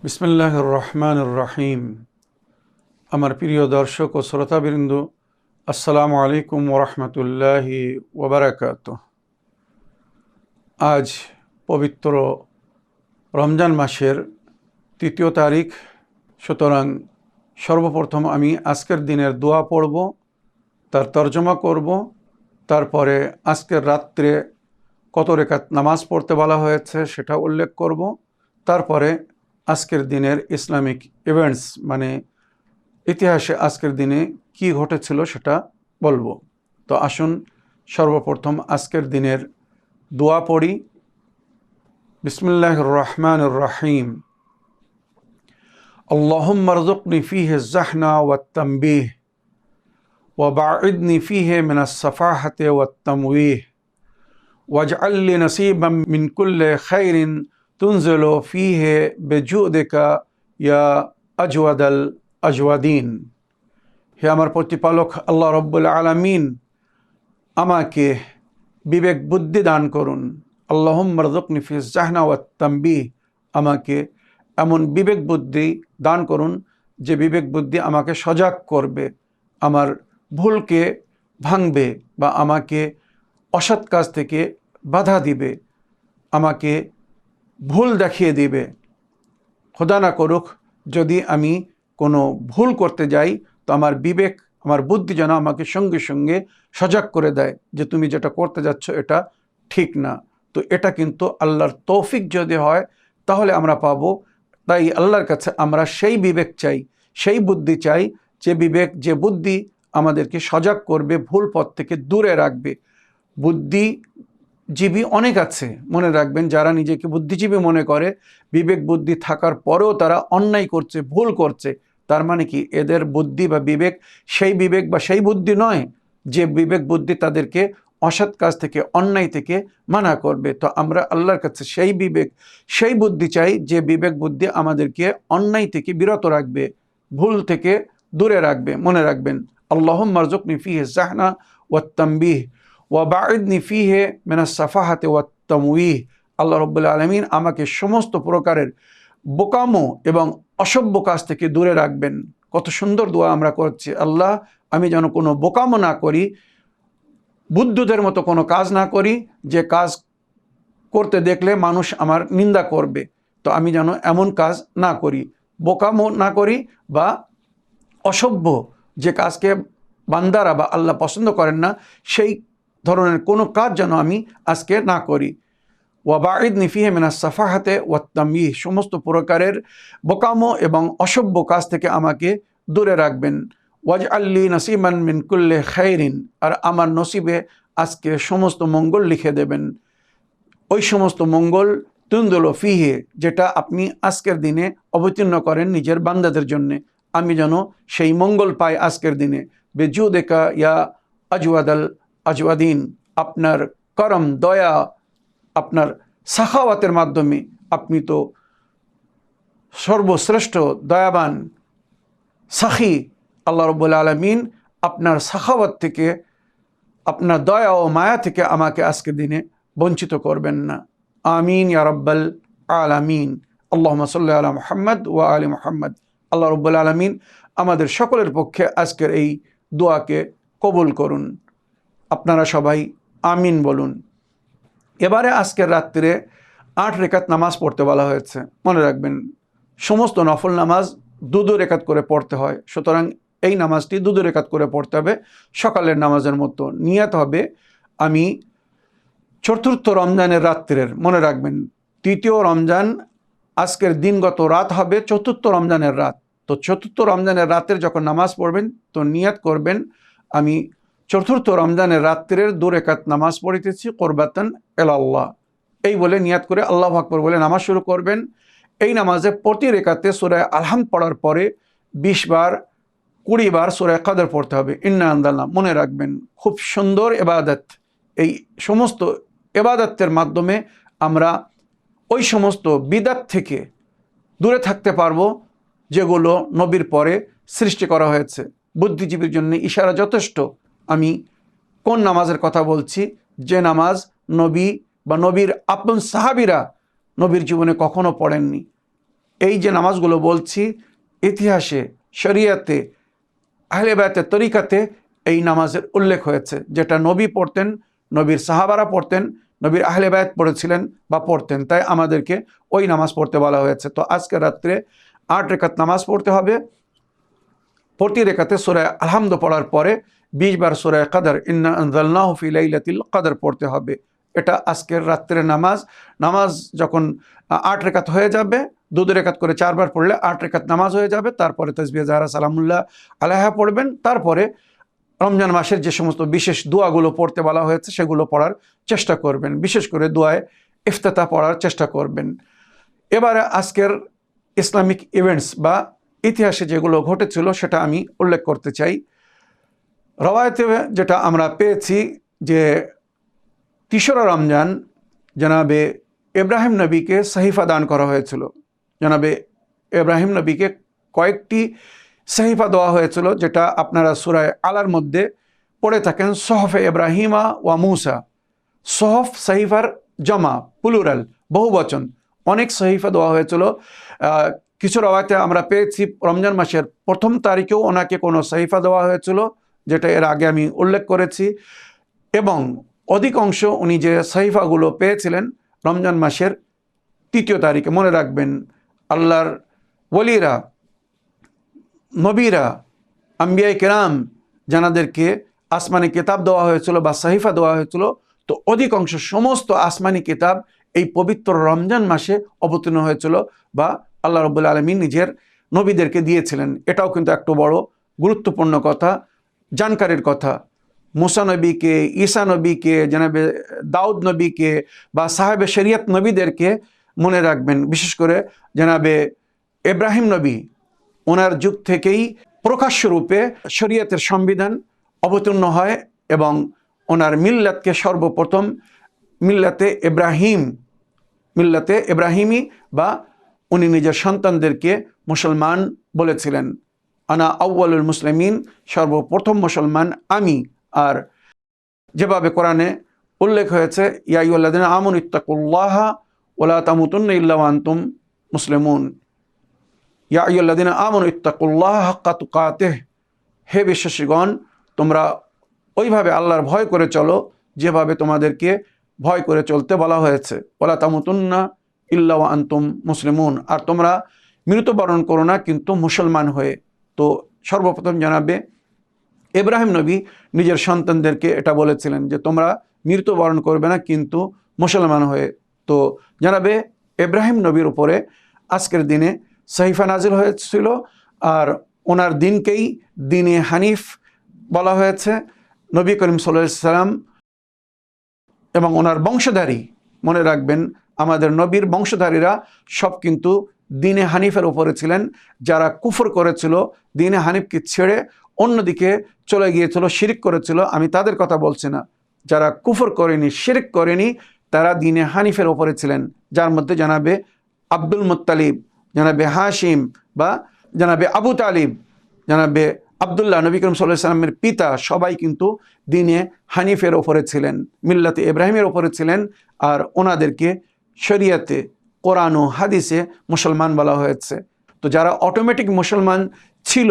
বিসমিল্লাহির রহমানির রহিম। আমার প্রিয় দর্শক ও শ্রোতাবৃন্দ, আসসালামু আলাইকুম ওরহমতুল্লাহি ওবারাকাতুহ। আজ পবিত্র রমজান মাসের 3 তারিখ। সুতরাং সর্বপ্রথম আমি আজকের দিনের দোয়া পড়ব, তার তর্জমা করব, তারপরে আজকের রাত্রে কত রেকাত নামাজ পড়তে বলা হয়েছে সেটা উল্লেখ করব, তারপরে আজকের দিনের ইসলামিক ইভেন্টস মানে ইতিহাসে আজকের দিনে কি ঘটেছিল সেটা বলবো। তো আসুন সর্বপ্রথম আজকের দিনের দোয়া পড়ি। বিসমিল্লাহির রহমানির রহিম। আল্লাহুম্মা রযুকনি ফীহি আয-যাহনা ওয়াত-তানবীহ ওয়া বা'idni ফীহি মিনাস সাফাহাতি ওয়াত-তামওয়ীহ ওয়াজআল লি নাসীবাম মিন কুল্লি খাইরিন তুনজিলু ফীহি বিজুদিকা ইয়া আজওয়াদাল আজওয়াদিন। হে আমার প্রতিপালক আল্লাহ রব্বুল আলামিন, আমাকে বিবেক বুদ্ধি দান করুন। আল্লাহুম্মা রযুকনি ফিজ জাহনা ওয়াত তানবীহ, আমাকে এমন বিবেক বুদ্ধি দান করুন যে বিবেক বুদ্ধি আমাকে সজাগ করবে, আমার ভুলকে ভাঙবে বা আমাকে অসৎ কাজ থেকে বাধা দিবে, আমাকে ভুল দেখিয়ে দিবে। খোদা না করুক যদি আমি কোনো ভুল করতে যাই, তো আমার বিবেক, আমার বুদ্ধি যেন আমাকে সঙ্গে সঙ্গে সজাগ করে দেয় যে তুমি যেটা করতে যাচ্ছ এটা ঠিক না। তো এটা কিন্তু আল্লাহর তৌফিক যদি হয় তাহলে আমরা পাবো। তাই আল্লাহর কাছে আমরা সেই বিবেক চাই, সেই বুদ্ধি চাই, যে বিবেক, যে বুদ্ধি আমাদেরকে সজাগ করবে, ভুল পথ থেকে দূরে রাখবে। বুদ্ধিজীবী অনেক আছে, মনে রাখবেন, যারা নিজেকে বুদ্ধিজীবী মনে করে, বিবেক বুদ্ধি থাকার পরেও তারা অন্যায় করছে, ভুল করছে। তার মানে কি, এদের বুদ্ধি বা বিবেক সেই বিবেক বা সেই বুদ্ধি নয় যে বিবেক বুদ্ধি তাদেরকে অসৎ কাজ থেকে, অন্যায় থেকে মানা করবে। তো আমরা আল্লাহর কাছে সেই বিবেক, সেই বুদ্ধি চাই যে বিবেক বুদ্ধি আমাদেরকে অন্যায় থেকে বিরত রাখবে, ভুল থেকে দূরে রাখবে। মনে রাখবেন, আল্লাহুম্মা রযুকনি ফীহি আয-যাহনা ওয়াত-তানবীহ ওয়া বা'idni ফীহি মিনাস সাফাহাতি ওয়াত-তামওয়ীহ। আল্লাহ রাব্বুল আলামিন আমাকে সমস্ত প্রকারের বোকামো এবং অসভ্য কাজ থেকে দূরে রাখবেন। কত সুন্দর দোয়া আমরা করছি, আল্লাহ আমি যেন কোনো বোকামো না করি, বুদ্ধদের মতো কোনো কাজ না করি যে কাজ করতে দেখলে মানুষ আমার নিন্দা করবে। তো আমি যেন এমন কাজ না করি, বোকামো না করি বা অসভ্য যে কাজকে বান্দারা বা আল্লাহ পছন্দ করেন না, সেই ধরনের কোনো কাজ যেন আমি আজকে না করি। ওয়া বা'idni ফীহি মিনাস সাফাহাতি ওয়াত-তামওয়ীহ, সমস্ত প্রকারের বোকামো এবং অসভ্য কাজ থেকে আমাকে দূরে রাখবেন। ওয়াজআল লি নাসীবান মিন কুল্লি খাইরিন, আর আমার নসিবে আজকে সমস্ত মঙ্গল লিখে দেবেন। ওই সমস্ত মঙ্গল তুনজিলু ফীহি, যেটা আপনি আজকের দিনে অবতীর্ণ করেন নিজের বান্দাদের জন্য, আমি যেন সেই মঙ্গল পাই আজকের দিনে। বিজুদিকা ইয়া আজওয়াদাল আজওয়াদিন, আপনার করম, দয়া, আপনার সাখাওয়াতের মাধ্যমে, আপনি তো সর্বশ্রেষ্ঠ দয়াবান সাখী আল্লাহ রাব্বুল আলামিন, আপনার সাখাওয়াত থেকে, আপনার দয়া ও মায়া থেকে আমাকে আজকের দিনে বঞ্চিত করবেন না। আমিন ইয়া রাব্বাল আলামিন। আল্লাহুম্মা সাল্লি আলা মুহাম্মদ ওয়া আলি মুহাম্মদ। আল্লাহ রাব্বুল আলামিন আমাদের সকলের পক্ষে আজকের এই দোয়াকে কবুল করুন। আপনারা সবাই আমিন বলুন। এবারে আজকের রাত্রে 8 রেকাত নামাজ পড়তে বলা হয়েছে। মনে রাখবেন, সমস্ত নফল নামাজ 2 রেকাত করে পড়তে হয়। সুতরাং এই নামাজটি 2 রেকাত করে পড়তে হবে, সকালের নামাজের মতো। নিয়ত হবে আমি চতুর্থ রমজানের রাত্রের, মনে রাখবেন 3য় রমজান, আজকের দিনগত রাত হবে 4র্থ রমজানের রাত। তো 4র্থ রমজানের রাতের যখন নামাজ পড়বেন, তো নিয়ত করবেন আমি 4র্থ রমজানের রাত্রের 2 রেকাত নামাজ পড়িতেছি কুরবাতান ইলাল্লাহ, এই বলে নিয়াত করে আল্লাহু আকবার বলে নামাজ শুরু করবেন। এই নামাজে প্রতি রেকাতে সূরা আলহাম পড়ার পরে 20 বার 20 বার সূরা কদর পড়তে হবে, ইন্না আনজালনা। মনে রাখবেন, খুব সুন্দর ইবাদত। এই সমস্ত ইবাদতের মাধ্যমে আমরা ওই সমস্ত বিদআত থেকে দূরে থাকতে পারবো যেগুলো নবীর পরে সৃষ্টি করা হয়েছে। বুদ্ধিজীবীর জন্য ইশারা যথেষ্ট। আমি কোন নামাজের কথা বলছি, যে নামাজ নবী বা নবীর আপন সাহাবীরা নবীর জীবনে কখনো পড়েননি। এই যে নামাজগুলো বলছি, ইতিহাসে, শরিয়াতে, আহলে বায়াতের তরিকাতে এই নামাজের উল্লেখ হয়েছে, যেটা নবী পড়তেন, নবীর সাহাবারা পড়তেন, নবীর আহলে বায়াত পড়েছিলেন বা পড়তেন, তাই আমাদেরকে ওই নামাজ পড়তে বলা হয়েছে। তো আজকে রাত্রে 8 রেকাত নামাজ পড়তে হবে। প্রতি রেখাতে সূরা আলহামদ পড়ার পরে 20 বার সূরা কদর, ইন্না আনজালনাহু ফি লাইলাতিল কদর পড়তে হবে। এটা আজকের রাত্রের নামাজ। নামাজ যখন 8 রেখাত হয়ে যাবে, 2 রেখাত করে 4 বার পড়লে 8 রেখাত নামাজ হয়ে যাবে। তারপরে তাসবিহ জাহরা সালামুল্লাহ আলাইহা পড়বেন। তারপরে রমজান মাসের যে সমস্ত বিশেষ দোয়াগুলো পড়তে বলা হয়েছে সেগুলো পড়ার চেষ্টা করবেন, বিশেষ করে দোয়ায় ইফতেতাহ পড়ার চেষ্টা করবেন। এবারে আজকের ইসলামিক ইভেন্টস বা ইতিহাসে যেগুলো ঘটেছিল সেটা আমি উল্লেখ করতে চাই। রওয়ায়েতে যেটা আমরা পেয়েছি যে 3রা রমজান জনাবে ইব্রাহিম নবীকে সহিফা দান করা হয়েছিল। জনাবে ইব্রাহিম নবীকে কয়েকটি সহিফা দেওয়া হয়েছিল, যেটা আপনারা সূরা আলার মধ্যে পড়ে থাকেন, সহফে ইব্রাহিমা ওয়া মুসা। সহফ সহিফার জমা, প্লুরাল, বহুবচন, অনেক সহিফা দেওয়া হয়েছিল। কিছু রওয়ায়েতে আমরা পেয়েছি রমজান মাসের 1ম তারিখেও ওনাকে কোনো সহিফা দেওয়া হয়েছিল, যেটা এর আগে আমি উল্লেখ করেছি। এবং অধিকাংশ উনি যে সহিফাগুলো পেয়েছিলেন রমজান মাসের 3য় তারিখে। মনে রাখবেন, আল্লাহর ওলিরা, নবীরা, আম্বিয়ায়ে কেরাম যানাদেরকে আসমানি কিতাব দেওয়া হয়েছিল বা সহিফা দেওয়া হয়েছিল, তো অধিকাংশ সমস্ত আসমানি কিতাব এই পবিত্র রমজান মাসে অবতীর্ণ হয়েছিল বা আল্লাহ রাব্বুল আলামিন নিজের নবীদেরকে দিয়েছিলেন। এটাও কিন্তু একটু বড় গুরুত্বপূর্ণ কথা, জানকারির কথা। মুসা নবীকে, ঈসা নবীকে, জনাবে দাউদ নবীকে বা সাহেবে শরিয়ত নবীদেরকে মনে রাখবেন। বিশেষ করে জনাবে ইব্রাহিম নবী, ওনার যুগ থেকেই প্রকাশ্য রূপে শরিয়তের সংবিধান অবতীর্ণ হয় এবং ওনার মিল্লাতকে সর্বপ্রথম মিল্লাতে ইব্রাহিমী বা উনি নিজের সন্তানদেরকে মুসলমান বলেছিলেন। আনা আউয়ালুল মুসলিমিন, সর্বপ্রথম মুসলমান আমি। আর যেভাবে কোরআনে উল্লেখ হয়েছে, ইয়া আইয়ুহাল্লাযীনা আমানু ইত্তাকুল্লাহা ওয়া লা তামুতুন্না ইল্লা ওয়া আনতুম মুসলিমুন। ইয়া আইয়ুহাল্লাযীনা আমানু ইত্তাকুল্লাহা হাক্কা তুকাতিহ, হে বিশ্বাসীগণ, তোমরা ওইভাবে আল্লাহর ভয় করে চলো যেভাবে তোমাদেরকে ভয় করে চলতে বলা হয়েছে। ওয়া লা তামুতুন্না ইল্লা ওয়া আনতুম মুসলিমুন, আর তোমরা মৃত্যুবরণ করো না কিন্তু মুসলমান হয়ে। তো সর্বপ্রথম জানাবে ইব্রাহিম নবী নিজের সন্তানদেরকে এটা বলেছিলেন যে তোমরা মৃত্যুবরণ করবে না কিন্তু মুসলমান হয়ে। তো জানাবে ইব্রাহিম নবীর উপরে আজকের দিনে সহিফা নাজিল হয়েছিল, আর ওনার দিনকেই দিনে হানিফ বলা হয়েছে। নবী করিম সাল্লাল্লাহু আলাইহি সাল্লাম এবং ওনার বংশধারী, মনে রাখবেন আমাদের নবীর বংশধারীরা সব কিন্তু দিনে হানিফের উপরে ছিলেন। যারা কুফর করেছিল, দিনে হানিফকে ছেড়ে অন্যদিকে চলে গিয়েছিল, শিরিক করেছিল, আমি তাদের কথা বলছি না। যারা কুফর করেনি, শিরিক করেনি, তারা দিনে হানিফের উপরে ছিলেন, যার মধ্যে জানাবে আব্দুল মুত্তালিব, জানাবে হাশিম বা জানাবে আবু তালিব, জানাবে আবদুল্লাহ, নবী করিম সাল্লাল্লাহু আলাইহি সাল্লামের পিতা, সবাই কিন্তু দিনে হানিফের ওপরে ছিলেন, মিল্লাতে ইব্রাহিমের ওপরে ছিলেন। আর ওনাদেরকে শরিয়াতে, কোরআন ও হাদিসে মুসলমান বলা হয়েছে। তো যারা অটোমেটিক মুসলমান ছিল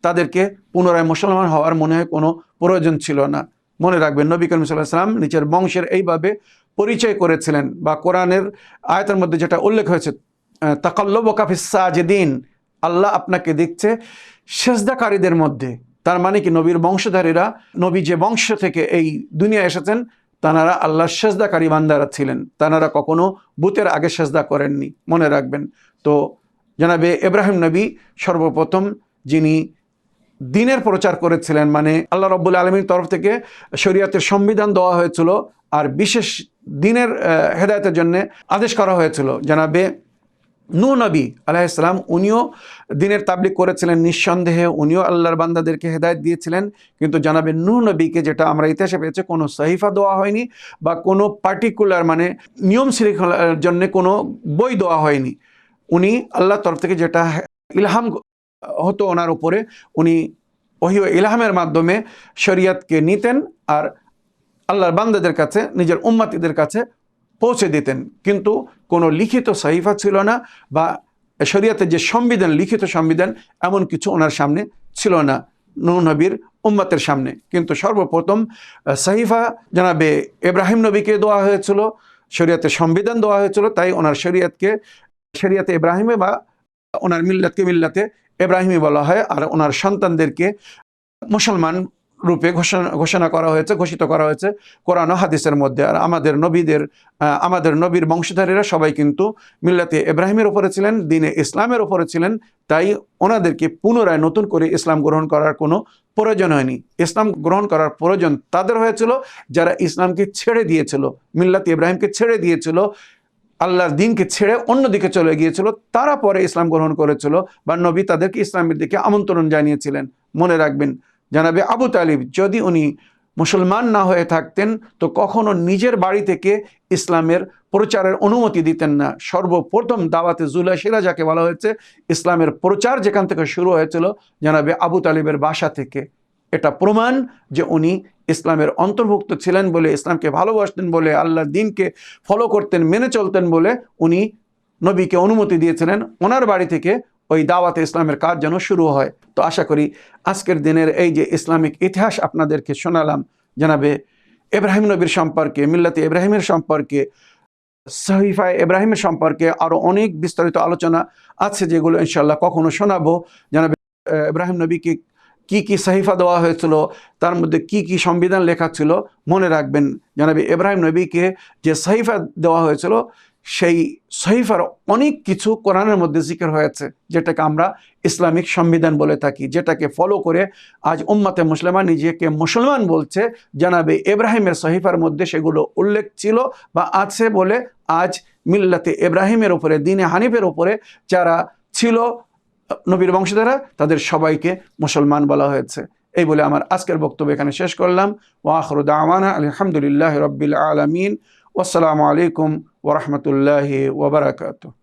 তাদেরকে পুনরায় মুসলমান হওয়ার মনে হয় কোনো প্রয়োজন ছিল না। মনে রাখবেন, নবী করিম সাল্লাল্লাহু আলাইহি সাল্লাম নিজের বংশের এইভাবে পরিচয় করেছিলেন, বা কোরআনের আয়াতের মধ্যে যেটা উল্লেখ হয়েছে, তাকাল্লুবুকা ফিস সাজিদিন, আল্লাহ আপনাকে দেখছে সেজদাকারীদের মধ্যে। তার মানে কি, নবীর বংশধারীরা, নবী যে বংশ থেকে এই দুনিয়া এসেছেন, তানারা আল্লাহর সেজদাকারী বান্দারা ছিলেন, তানারা কখনো বুতের আগে সেজদা করেননি, মনে রাখবেন। তো জানাবে ইব্রাহিম নবী সর্বপ্রথম যিনি দিনের প্রচার করেছিলেন, মানে আল্লাহ রাব্বুল আলামিনের তরফ থেকে শরিয়তের সংবিধান দেওয়া হয়েছিল আর বিশেষ দিনের হেদায়েতের জন্য আদেশ করা হয়েছিল। জানাবে নূহ নবী আলাইহিস সালাম, উনিও দিনের তাবলীগ করেছিলেন, নিঃসন্দেহে উনিও আল্লাহর বান্দাদেরকে হেদায়েত দিয়েছিলেন। কিন্তু জানাবে নূহ নবীকে, যেটা আমরা ইতিহাসে পেয়েছি, কোনো সহিফা দেওয়া হয়নি বা কোনো পার্টিকুলার মানে নিয়ম শৃঙ্খলার জন্য কোনো বই দেওয়া হয়নি। উনি আল্লাহর তরফ থেকে যেটা ইলহাম হতো ওনার উপরে, উনি ওহী ও ইলহামের মাধ্যমে শরিয়তকে নিতেন আর আল্লাহর বান্দাদের কাছে, নিজের উম্মতিদের কাছে পৌঁছে দিতেন। কিন্তু কোনো লিখিত সহিফা ছিল না বা শরীয়তের যে সংবিধান, লিখিত সংবিধান, এমন কিছু ওনার সামনে ছিল না নূহ নবীর উম্মতের সামনে। কিন্তু সর্বপ্রথম সাহিফা জনাবে ইব্রাহিম নবীকে দেওয়া হয়েছিল, শরীয়তের সংবিধান দেওয়া হয়েছিল, তাই ওনার শরীয়তে ইব্রাহিমে বা ওনার মিল্লাতকে মিল্লাতে ইব্রাহিমী বলা হয়। আর ওনার সন্তানদেরকে মুসলমান রূপে ঘোষিত করা হয়েছে কোরআন ও হাদিসের মধ্যে। আর আমাদের নবীর বংশধারীরা সবাই কিন্তু মিল্লাতে ইব্রাহিমের উপরে ছিলেন, দ্বীনে ইসলামের উপরে ছিলেন। তাই ওনাদেরকে পুনরায় নতুন করে ইসলাম গ্রহণ করার কোনো প্রয়োজন হয়নি। ইসলাম গ্রহণ করার প্রয়োজন তাদের হয়েছিল যারা ইসলামকে ছেড়ে দিয়েছিল, মিল্লাতে ইব্রাহিমকে ছেড়ে দিয়েছিল, আল্লাহর দ্বীনকে ছেড়ে অন্যদিকে চলে গিয়েছিল, তারা পরে ইসলাম গ্রহণ করেছিল বা নবী তাদেরকে ইসলামের দিকে আমন্ত্রণ জানিয়েছিলেন। মনে রাখবেন, জানাবে আবু তালিব যদি উনি মুসলমান না হয়ে থাকতেন তো কখনো নিজের বাড়ি থেকে ইসলামের প্রচারের অনুমতি দিতেন না। সর্বপ্রথম দাওয়াতে জুলাইশিরা যাকে বলা হয়েছে, ইসলামের প্রচার যেখান থেকে শুরু হয়েছিল জানাবে আবু তালিবের বাসা থেকে। এটা প্রমাণ যে উনি ইসলামের অন্তর্ভুক্ত ছিলেন বলে, ইসলামকে ভালোবাসতেন বলে, আল্লাহর দ্বীনকে ফলো করতেন, মেনে চলতেন বলে উনি নবীকে অনুমতি দিয়েছিলেন ওনার বাড়ি থেকে ওই দাওয়াতে ইসলামের কাজ যেন শুরু হয়। তো আশা করি আজকের দিনের এই যে ইসলামিক ইতিহাস আপনাদেরকে শোনালাম, জানাবে ইব্রাহিম নবীর সম্পর্কে, মিল্লাতে ইব্রাহিমের সম্পর্কে, সহিফায়ে ইব্রাহিমের সম্পর্কে আরও অনেক বিস্তারিত আলোচনা আছে যেগুলো ইনশাল্লাহ কখনো শোনাবো। জানাবে ইব্রাহিম নবীকে কি কি সহিফা দেওয়া হয়েছিল, তার মধ্যে কি কি সংবিধান লেখা ছিল। মনে রাখবেন, জানাবে ইব্রাহিম নবীকে যে সহিফা দেওয়া হয়েছিল সেই সহিফার অনেক কিছু কোরআনের মধ্যে জিকির হয়েছে, যেটাকে আমরা ইসলামিক সংবিধান বলে থাকি, যেটাকে ফলো করে আজ উম্মতে মুসলিমা নিজেকে মুসলমান বলছে। জানাবে ইব্রাহিমের সহিফার মধ্যে সেগুলো উল্লেখ ছিল বা আছে বলে আজ মিল্লাতে ইব্রাহিমের উপরে, দ্বীনে হানিফের উপরে যারা ছিল নবীর বংশধরা, তাদের সবাইকে মুসলমান বলা হয়েছে। এই বলে আমার আজকের বক্তব্য এখানে শেষ করলাম। ওয়া আখিরু দাওয়ানা আলহামদুলিল্লাহি রাব্বিল আলামিন। ওয়াসসালামু আলাইকুম ওয়া রাহমাতুল্লাহি ওয়া বারাকাতুহু।